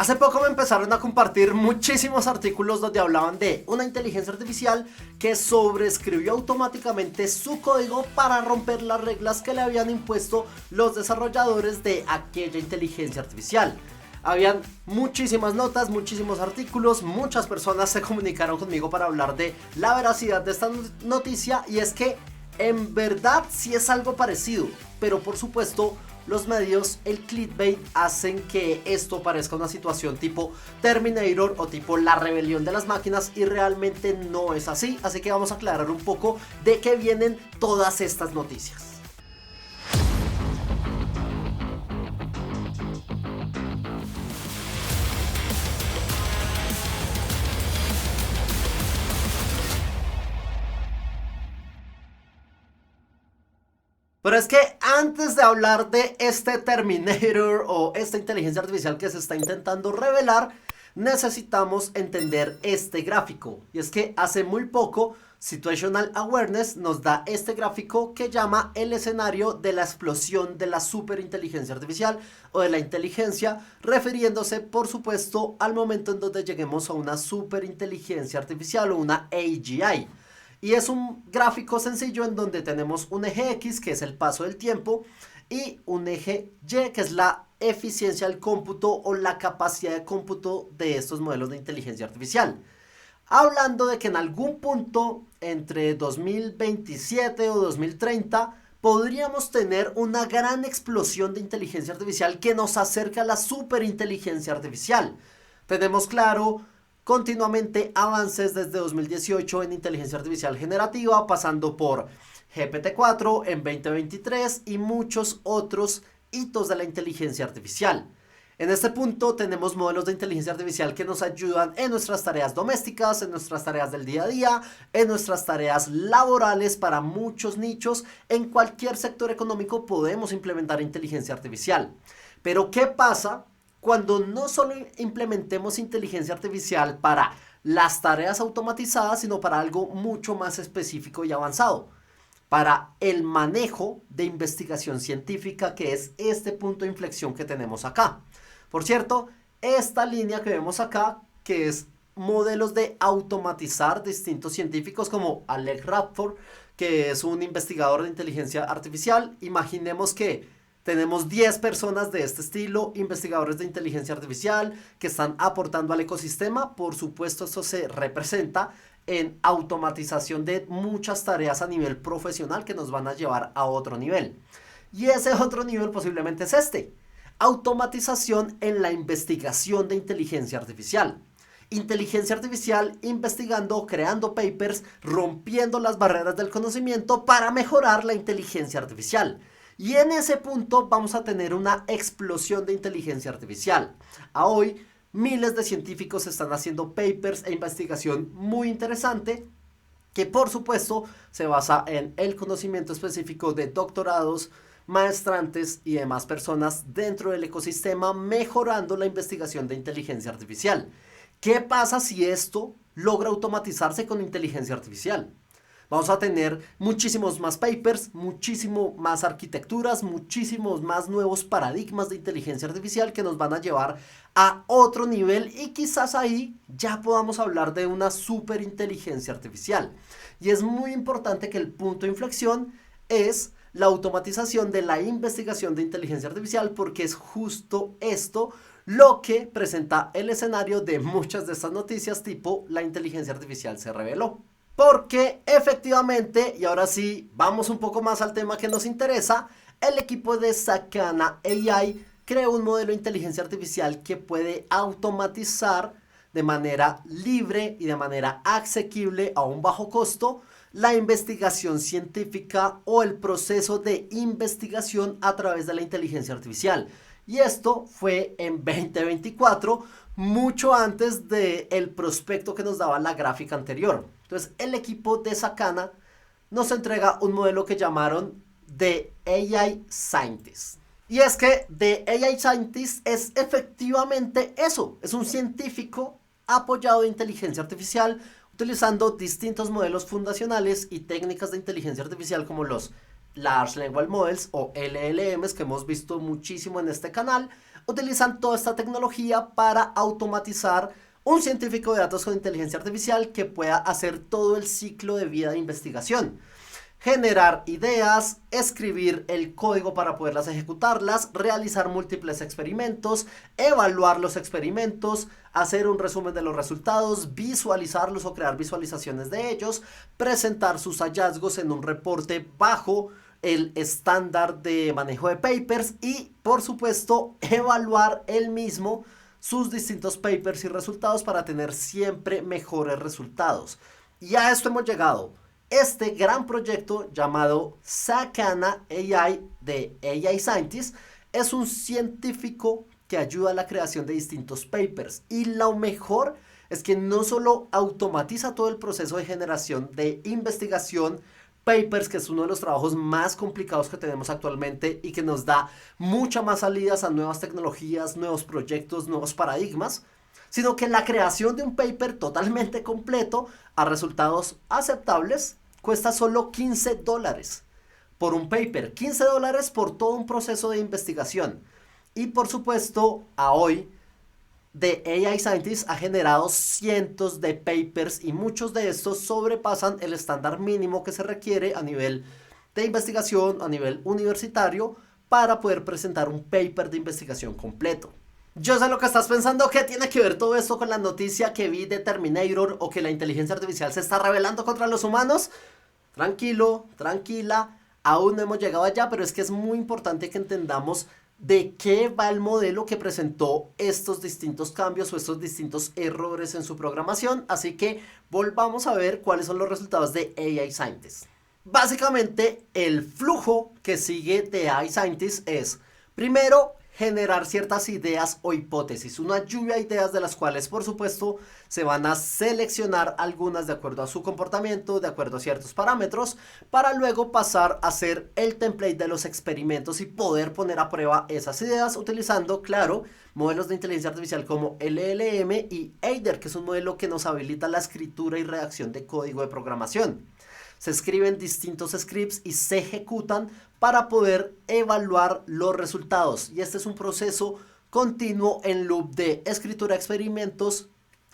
Hace poco me empezaron a compartir muchísimos artículos donde hablaban de una inteligencia artificial que sobreescribió automáticamente su código para romper las reglas que le habían impuesto los desarrolladores de aquella inteligencia artificial. Habían muchísimas notas, muchísimos artículos, muchas personas se comunicaron conmigo para hablar de la veracidad de esta noticia, y es que en verdad sí es algo parecido, pero por supuesto los medios, el clickbait, hacen que esto parezca una situación tipo Terminator o tipo la rebelión de las máquinas, y realmente no es así. Así que vamos a aclarar un poco de qué vienen todas estas noticias. Pero es que antes de hablar de este Terminator o esta inteligencia artificial que se está intentando revelar, necesitamos entender este gráfico. Y es que hace muy poco Situational Awareness nos da este gráfico que llama el escenario de la explosión de la superinteligencia artificial o de la inteligencia, refiriéndose por supuesto al momento en donde lleguemos a una superinteligencia artificial o una AGI. Y es un gráfico sencillo en donde tenemos un eje X, que es el paso del tiempo, y un eje Y, que es la eficiencia del cómputo o la capacidad de cómputo de estos modelos de inteligencia artificial. Hablando de que en algún punto entre 2027 o 2030 podríamos tener una gran explosión de inteligencia artificial que nos acerca a la superinteligencia artificial. Tenemos claro continuamente avances desde 2018 en inteligencia artificial generativa, pasando por GPT-4 en 2023 y muchos otros hitos de la inteligencia artificial. En este punto tenemos modelos de inteligencia artificial que nos ayudan en nuestras tareas domésticas, en nuestras tareas del día a día, en nuestras tareas laborales para muchos nichos. En cualquier sector económico podemos implementar inteligencia artificial. Pero ¿qué pasa cuando no solo implementemos inteligencia artificial para las tareas automatizadas, sino para algo mucho más específico y avanzado? Para el manejo de investigación científica, que es este punto de inflexión que tenemos acá. Por cierto, esta línea que vemos acá, que es modelos de automatizar distintos científicos como Alec Radford, que es un investigador de inteligencia artificial. Imaginemos que tenemos 10 personas de este estilo, investigadores de inteligencia artificial, que están aportando al ecosistema. Por supuesto, esto se representa en automatización de muchas tareas a nivel profesional que nos van a llevar a otro nivel. Y ese otro nivel posiblemente es este: automatización en la investigación de inteligencia artificial. Inteligencia artificial investigando, creando papers, rompiendo las barreras del conocimiento para mejorar la inteligencia artificial. Y en ese punto vamos a tener una explosión de inteligencia artificial. A hoy, miles de científicos están haciendo papers e investigación muy interesante, que por supuesto se basa en el conocimiento específico de doctorados, maestrantes y demás personas dentro del ecosistema, mejorando la investigación de inteligencia artificial. ¿Qué pasa si esto logra automatizarse con inteligencia artificial? Vamos a tener muchísimos más papers, muchísimo más arquitecturas, muchísimos más nuevos paradigmas de inteligencia artificial que nos van a llevar a otro nivel, y quizás ahí ya podamos hablar de una superinteligencia artificial. Y es muy importante que el punto de inflexión es la automatización de la investigación de inteligencia artificial, porque es justo esto lo que presenta el escenario de muchas de estas noticias tipo la inteligencia artificial se reveló. Porque efectivamente, y ahora sí vamos un poco más al tema que nos interesa, el equipo de Sakana AI creó un modelo de inteligencia artificial que puede automatizar de manera libre y de manera asequible a un bajo costo la investigación científica o el proceso de investigación a través de la inteligencia artificial. Y esto fue en 2024, mucho antes del prospecto que nos daba la gráfica anterior. Entonces, el equipo de Sakana nos entrega un modelo que llamaron The AI Scientist. Y es que The AI Scientist es efectivamente eso, es un científico apoyado de inteligencia artificial, utilizando distintos modelos fundacionales y técnicas de inteligencia artificial como los Large Language Models o LLMs, que hemos visto muchísimo en este canal, utilizan toda esta tecnología para automatizar un científico de datos con inteligencia artificial que pueda hacer todo el ciclo de vida de investigación. Generar ideas, escribir el código para poderlas ejecutarlas, realizar múltiples experimentos, evaluar los experimentos, hacer un resumen de los resultados, visualizarlos o crear visualizaciones de ellos, presentar sus hallazgos en un reporte bajo el estándar de manejo de papers y, por supuesto, evaluar él mismo sus distintos papers y resultados para tener siempre mejores resultados. Y a esto hemos llegado. Este gran proyecto llamado Sakana AI de AI Scientist es un científico que ayuda a la creación de distintos papers. Y lo mejor es que no solo automatiza todo el proceso de generación de investigación, papers, que es uno de los trabajos más complicados que tenemos actualmente y que nos da muchas más salidas a nuevas tecnologías, nuevos proyectos, nuevos paradigmas, sino que la creación de un paper totalmente completo a resultados aceptables cuesta solo $15 por un paper, $15 por todo un proceso de investigación. Y por supuesto, a hoy, The AI Scientist ha generado cientos de papers y muchos de estos sobrepasan el estándar mínimo que se requiere a nivel de investigación, a nivel universitario, para poder presentar un paper de investigación completo. Yo sé lo que estás pensando, ¿qué tiene que ver todo esto con la noticia que vi de Terminator o que la inteligencia artificial se está rebelando contra los humanos? Tranquilo, tranquila, aún no hemos llegado allá, pero es que es muy importante que entendamos de qué va el modelo que presentó estos distintos cambios o estos distintos errores en su programación. Así que volvamos a ver cuáles son los resultados de AI Scientist. Básicamente, el flujo que sigue de AI Scientist es, primero, generar ciertas ideas o hipótesis, una lluvia de ideas de las cuales, por supuesto, se van a seleccionar algunas de acuerdo a su comportamiento, de acuerdo a ciertos parámetros, para luego pasar a hacer el template de los experimentos y poder poner a prueba esas ideas utilizando, claro, modelos de inteligencia artificial como LLM y Aider, que es un modelo que nos habilita la escritura y redacción de código de programación. Se escriben distintos scripts y se ejecutan para poder evaluar los resultados. Y este es un proceso continuo en loop de escritura de experimentos,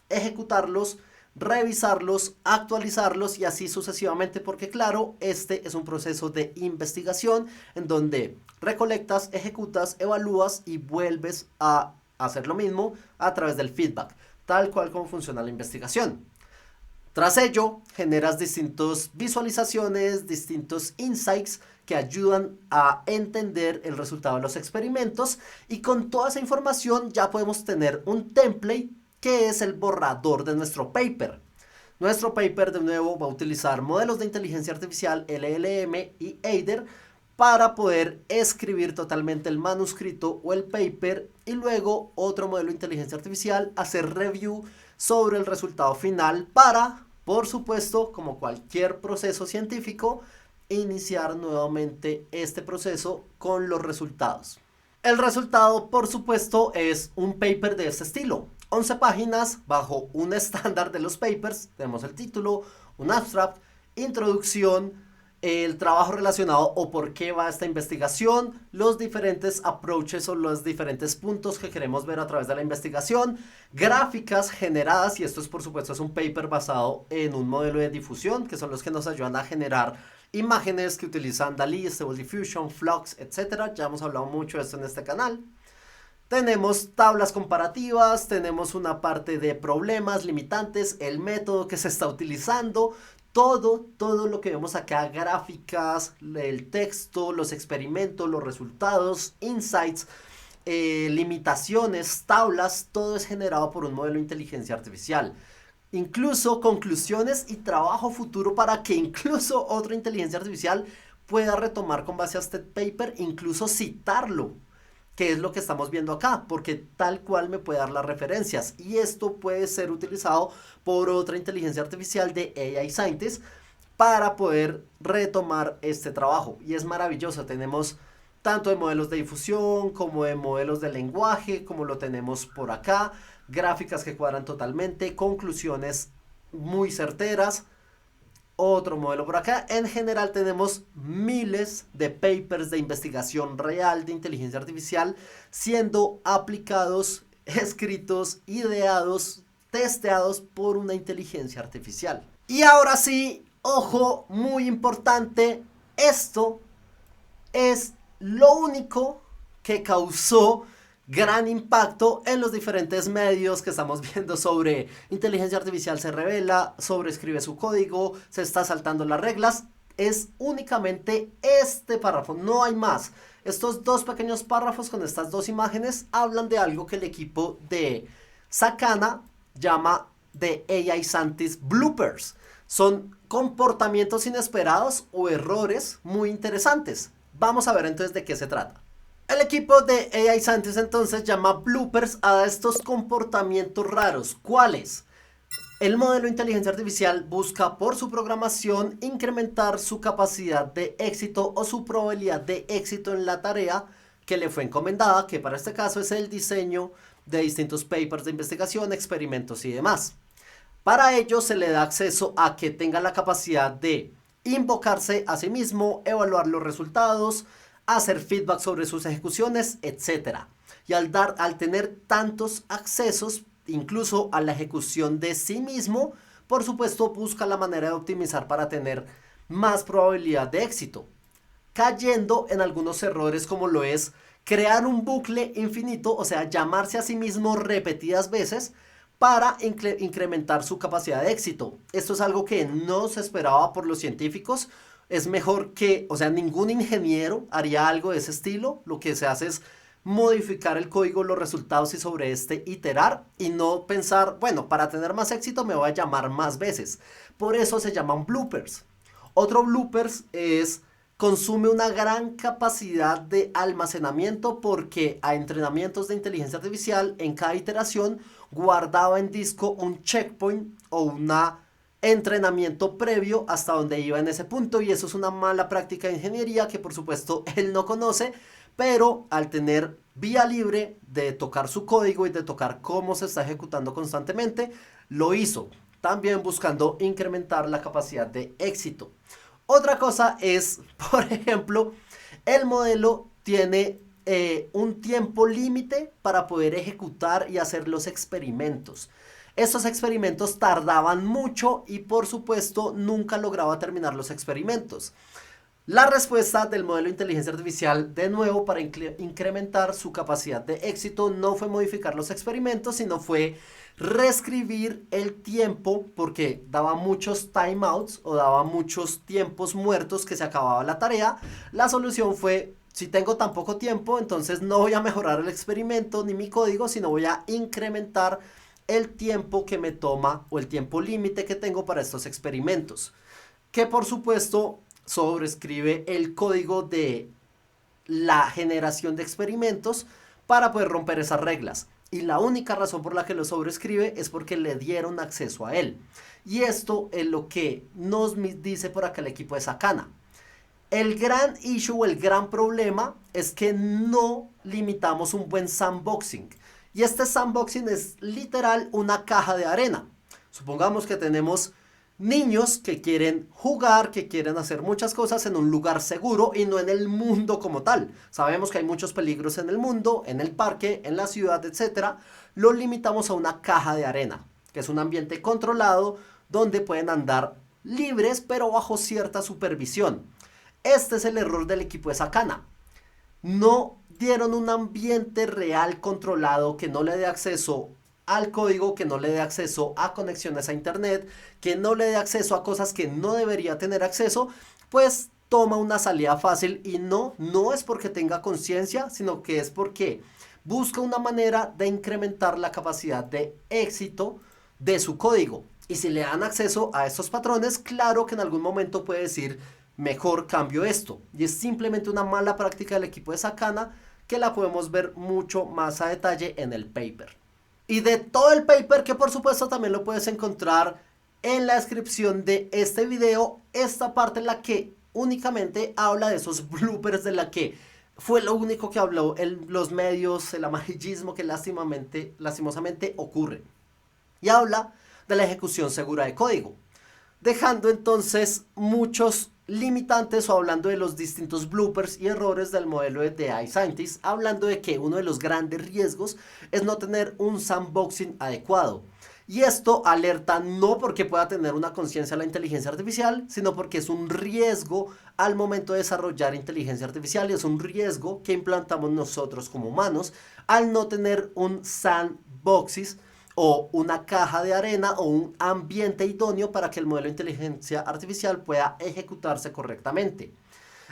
ejecutarlos, revisarlos, actualizarlos y así sucesivamente, porque claro, este es un proceso de investigación en donde recolectas, ejecutas, evalúas y vuelves a hacer lo mismo a través del feedback, tal cual como funciona la investigación. Tras ello, generas distintas visualizaciones, distintos insights que ayudan a entender el resultado de los experimentos y con toda esa información ya podemos tener un template que es el borrador de nuestro paper. Nuestro paper de nuevo va a utilizar modelos de inteligencia artificial LLM y Aider para poder escribir totalmente el manuscrito o el paper y luego otro modelo de inteligencia artificial hacer review sobre el resultado final para, por supuesto, como cualquier proceso científico, iniciar nuevamente este proceso con los resultados. El resultado, por supuesto, es un paper de este estilo. 11 páginas bajo un estándar de los papers. Tenemos el título, un abstract, introducción, el trabajo relacionado o por qué va esta investigación, los diferentes approaches o los diferentes puntos que queremos ver a través de la investigación, gráficas generadas, y esto es por supuesto es un paper basado en un modelo de difusión, que son los que nos ayudan a generar imágenes que utilizan DALL-E, Stable Diffusion, Flux, etc. Ya hemos hablado mucho de esto en este canal. Tenemos tablas comparativas, tenemos una parte de problemas, limitantes, el método que se está utilizando, todo lo que vemos acá, gráficas, el texto, los experimentos, los resultados, insights, limitaciones, tablas, todo es generado por un modelo de inteligencia artificial. Incluso conclusiones y trabajo futuro para que incluso otra inteligencia artificial pueda retomar con base a este paper, incluso citarlo, que es lo que estamos viendo acá, porque tal cual me puede dar las referencias y esto puede ser utilizado por otra inteligencia artificial de AI Scientist para poder retomar este trabajo y es maravilloso. Tenemos tanto de modelos de difusión como de modelos de lenguaje, como lo tenemos por acá, gráficas que cuadran totalmente, conclusiones muy certeras. otro modelo por acá. En general tenemos miles de papers de investigación real de inteligencia artificial siendo aplicados, escritos, ideados, testeados por una inteligencia artificial. Y ahora sí, ojo, muy importante, esto es lo único que causó gran impacto en los diferentes medios que estamos viendo sobre inteligencia artificial se revela, sobreescribe su código, se está saltando las reglas. Es únicamente este párrafo, no hay más. Estos dos pequeños párrafos con estas dos imágenes hablan de algo que el equipo de Sakana llama de AI Scientist Bloopers. Son comportamientos inesperados o errores muy interesantes. Vamos a ver entonces de qué se trata. El equipo de AI Scientist entonces llama bloopers a estos comportamientos raros. ¿Cuáles? El modelo de inteligencia artificial busca por su programación incrementar su capacidad de éxito o su probabilidad de éxito en la tarea que le fue encomendada, que para este caso es el diseño de distintos papers de investigación, experimentos y demás. Para ello se le da acceso a que tenga la capacidad de invocarse a sí mismo, evaluar los resultados, hacer feedback sobre sus ejecuciones, etc. Y al tener tantos accesos, incluso a la ejecución de sí mismo, por supuesto busca la manera de optimizar para tener más probabilidad de éxito, cayendo en algunos errores como lo es crear un bucle infinito, o sea, llamarse a sí mismo repetidas veces para incrementar su capacidad de éxito. Esto es algo que no se esperaba por los científicos. Es mejor que, o sea, ningún ingeniero haría algo de ese estilo. Lo que se hace es modificar el código, los resultados y sobre este iterar y no pensar, bueno, para tener más éxito me voy a llamar más veces. Por eso se llaman bloopers. Otro bloopers es consume una gran capacidad de almacenamiento porque a entrenamientos de inteligencia artificial en cada iteración guardaba en disco un checkpoint o una entrenamiento previo hasta donde iba en ese punto, y eso es una mala práctica de ingeniería que por supuesto él no conoce, pero al tener vía libre de tocar su código y de tocar cómo se está ejecutando constantemente, lo hizo, también buscando incrementar la capacidad de éxito. Otra cosa es, por ejemplo, el modelo tiene un tiempo límite para poder ejecutar y hacer los experimentos. Estos experimentos tardaban mucho y por supuesto nunca lograba terminar los experimentos. La respuesta del modelo de inteligencia artificial, de nuevo, para incrementar su capacidad de éxito, no fue modificar los experimentos, sino fue reescribir el tiempo, porque daba muchos timeouts o daba muchos tiempos muertos que se acababa la tarea. La solución fue, si tengo tan poco tiempo, entonces no voy a mejorar el experimento ni mi código, sino voy a incrementar el tiempo que me toma o el tiempo límite que tengo para estos experimentos, que por supuesto sobrescribe el código de la generación de experimentos para poder romper esas reglas. Y la única razón por la que lo sobrescribe es porque le dieron acceso a él. Y esto es lo que nos dice por acá el equipo de Sakana. El gran issue o el gran problema es que no limitamos un buen sandboxing. Y este sandboxing es literal una caja de arena. Supongamos que tenemos niños que quieren jugar, que quieren hacer muchas cosas en un lugar seguro y no en el mundo como tal. Sabemos que hay muchos peligros en el mundo, en el parque, en la ciudad, etc. Lo limitamos a una caja de arena, que es un ambiente controlado donde pueden andar libres pero bajo cierta supervisión. Este es el error del equipo de Sakana. No dieron un ambiente real controlado que no le dé acceso al código, que no le dé acceso a conexiones a internet, que no le dé acceso a cosas que no debería tener acceso, pues toma una salida fácil y no es porque tenga conciencia, sino que es porque busca una manera de incrementar la capacidad de éxito de su código. Y si le dan acceso a estos patrones, claro que en algún momento puede decir, mejor cambio esto. Y es simplemente una mala práctica del equipo de Sakana que la podemos ver mucho más a detalle en el paper. Y de todo el paper, que por supuesto también lo puedes encontrar en la descripción de este video, esta parte en la que únicamente habla de esos bloopers, de la que fue lo único que habló los medios, el amarillismo que lastimosamente ocurre. Y habla de la ejecución segura de código. dejando entonces muchos limitantes o hablando de los distintos bloopers y errores del modelo de AI Scientist, hablando de que uno de los grandes riesgos es no tener un sandboxing adecuado. Y esto alerta no porque pueda tener una conciencia de la inteligencia artificial, sino porque es un riesgo al momento de desarrollar inteligencia artificial y es un riesgo que implantamos nosotros como humanos al no tener un sandboxing o una caja de arena o un ambiente idóneo para que el modelo de inteligencia artificial pueda ejecutarse correctamente.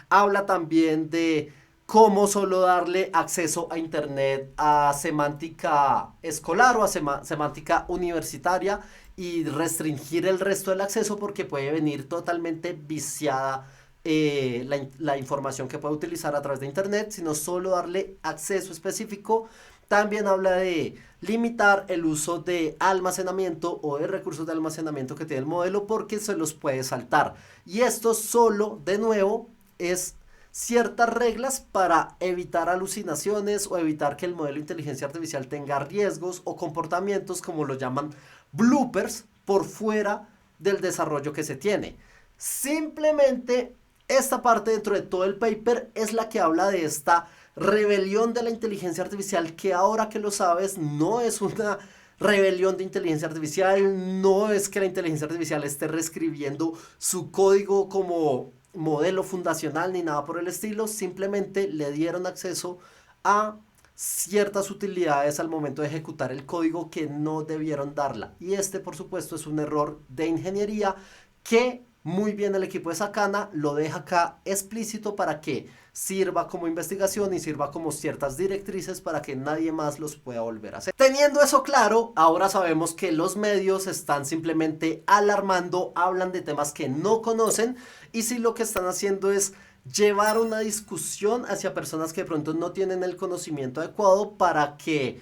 Habla también de cómo solo darle acceso a internet a semántica escolar o a semántica universitaria y restringir el resto del acceso porque puede venir totalmente viciada la información que puede utilizar a través de internet, sino solo darle acceso específico. También habla de limitar el uso de almacenamiento o de recursos de almacenamiento que tiene el modelo porque se los puede saltar. Y esto solo, de nuevo, es ciertas reglas para evitar alucinaciones o evitar que el modelo de inteligencia artificial tenga riesgos o comportamientos, como lo llaman bloopers, por fuera del desarrollo que se tiene. Simplemente esta parte dentro de todo el paper es la que habla de esta rebelión de la inteligencia artificial, que ahora que lo sabes no es una rebelión de inteligencia artificial, no es que la inteligencia artificial esté reescribiendo su código como modelo fundacional ni nada por el estilo, simplemente le dieron acceso a ciertas utilidades al momento de ejecutar el código que no debieron darla. Y este, por supuesto, es un error de ingeniería que muy bien el equipo de Sakana lo deja acá explícito para que sirva como investigación y sirva como ciertas directrices para que nadie más los pueda volver a hacer. Teniendo eso claro, ahora sabemos que los medios están simplemente alarmando, hablan de temas que no conocen y si lo que están haciendo es llevar una discusión hacia personas que de pronto no tienen el conocimiento adecuado para que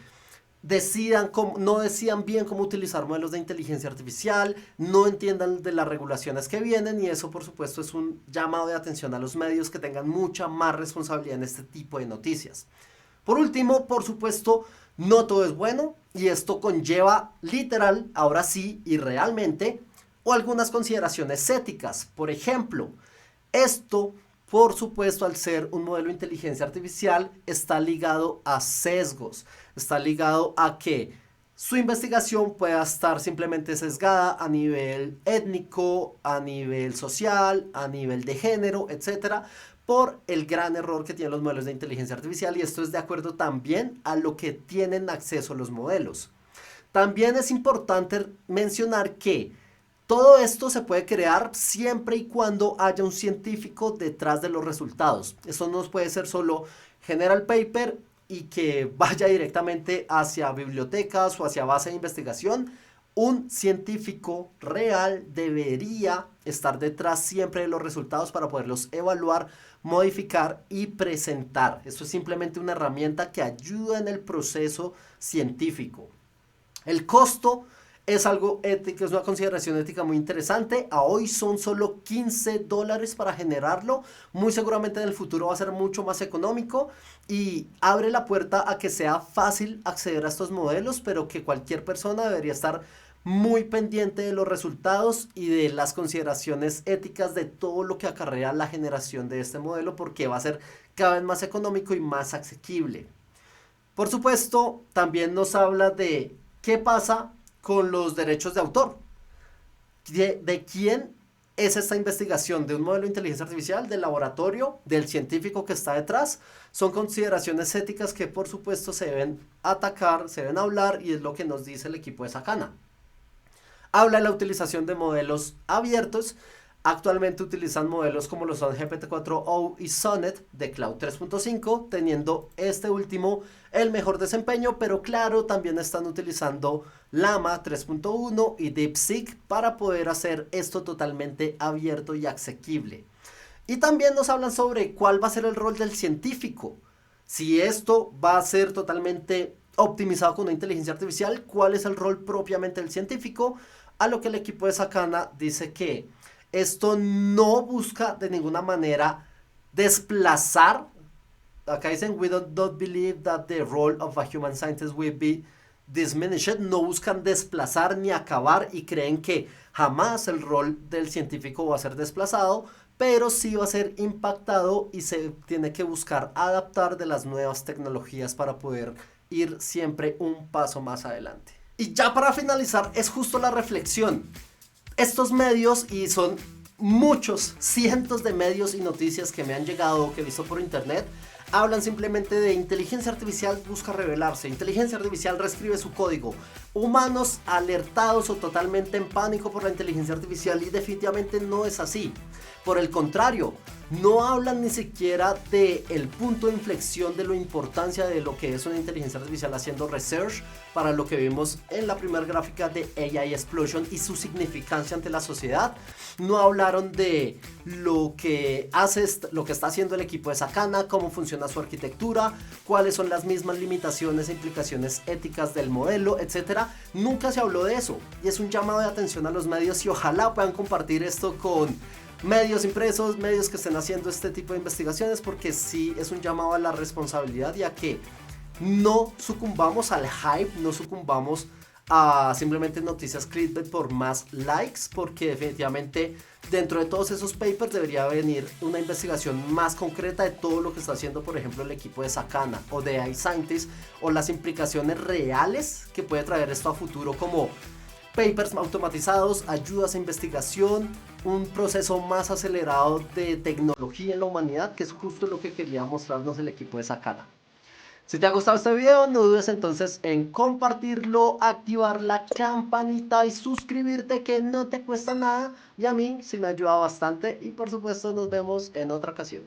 no decidan bien cómo utilizar modelos de inteligencia artificial, no entiendan de las regulaciones que vienen y eso por supuesto es un llamado de atención a los medios que tengan mucha más responsabilidad en este tipo de noticias. Por último, por supuesto, no todo es bueno y esto conlleva literal, ahora sí y realmente, o algunas consideraciones éticas. Por ejemplo, esto por supuesto, al ser un modelo de inteligencia artificial, está ligado a sesgos, está ligado a que su investigación pueda estar simplemente sesgada a nivel étnico, a nivel social, a nivel de género, etcétera, por el gran error que tienen los modelos de inteligencia artificial y esto es de acuerdo también a lo que tienen acceso los modelos. También es importante mencionar que todo esto se puede crear siempre y cuando haya un científico detrás de los resultados. Esto no puede ser solo general paper y que vaya directamente hacia bibliotecas o hacia base de investigación. Un científico real debería estar detrás siempre de los resultados para poderlos evaluar, modificar y presentar. Esto es simplemente una herramienta que ayuda en el proceso científico. El costo es algo ético, es una consideración ética muy interesante. A hoy son solo $15 para generarlo. Muy seguramente en el futuro va a ser mucho más económico y abre la puerta a que sea fácil acceder a estos modelos, pero que cualquier persona debería estar muy pendiente de los resultados y de las consideraciones éticas de todo lo que acarrea la generación de este modelo, porque va a ser cada vez más económico y más asequible. Por supuesto, también nos habla de qué pasa con los derechos de autor. ¿De quién es esta investigación? ¿De un modelo de inteligencia artificial? ¿Del laboratorio? ¿Del científico que está detrás? Son consideraciones éticas que por supuesto se deben atacar, se deben hablar y es lo que nos dice el equipo de Sakana. Habla de la utilización de modelos abiertos. Actualmente utilizan modelos como lo son GPT-4o y Sonnet de Cloud 3.5, teniendo este último el mejor desempeño, pero claro, también están utilizando Llama 3.1 y DeepSeek para poder hacer esto totalmente abierto y asequible. Y también nos hablan sobre cuál va a ser el rol del científico. Si esto va a ser totalmente optimizado con una inteligencia artificial, ¿cuál es el rol propiamente del científico? A lo que el equipo de Sakana dice que esto no busca de ninguna manera desplazar. Acá dicen, we don't believe that the role of a human scientist will be diminished. No buscan desplazar ni acabar y creen que Jamás el rol del científico va a ser desplazado, pero sí va a ser impactado y se tiene que buscar adaptar de las nuevas tecnologías para poder ir siempre un paso más adelante. Y ya para finalizar, es justo la reflexión. Estos medios, y son muchos, cientos de medios y noticias que me han llegado, que he visto por internet, hablan simplemente de inteligencia artificial busca revelarse, inteligencia artificial reescribe su código, humanos alertados o totalmente en pánico por la inteligencia artificial, y definitivamente no es así. Por el contrario, no hablan ni siquiera del punto de inflexión de la importancia de lo que es una inteligencia artificial haciendo research para lo que vimos en la primera gráfica de AI Explosion y su significancia ante la sociedad. No hablaron de lo que está haciendo el equipo de Sakana, cómo funciona su arquitectura, cuáles son las mismas limitaciones e implicaciones éticas del modelo, etcétera. Nunca se habló de eso, y es un llamado de atención a los medios, y ojalá puedan compartir esto con medios impresos, medios que estén haciendo este tipo de investigaciones, porque sí es un llamado a la responsabilidad y a que no sucumbamos al hype, no sucumbamos a simplemente noticias clickbait por más likes, porque definitivamente dentro de todos esos papers debería venir una investigación más concreta de todo lo que está haciendo, por ejemplo, el equipo de Sakana o de iScientist, o las implicaciones reales que puede traer esto a futuro, como papers automatizados, ayudas a investigación, un proceso más acelerado de tecnología en la humanidad, que es justo lo que quería mostrarnos el equipo de Sakana. Si te ha gustado este video, no dudes entonces en compartirlo, activar la campanita y suscribirte, que no te cuesta nada, y a mí sí me ayuda bastante. Y por supuesto nos vemos en otra ocasión.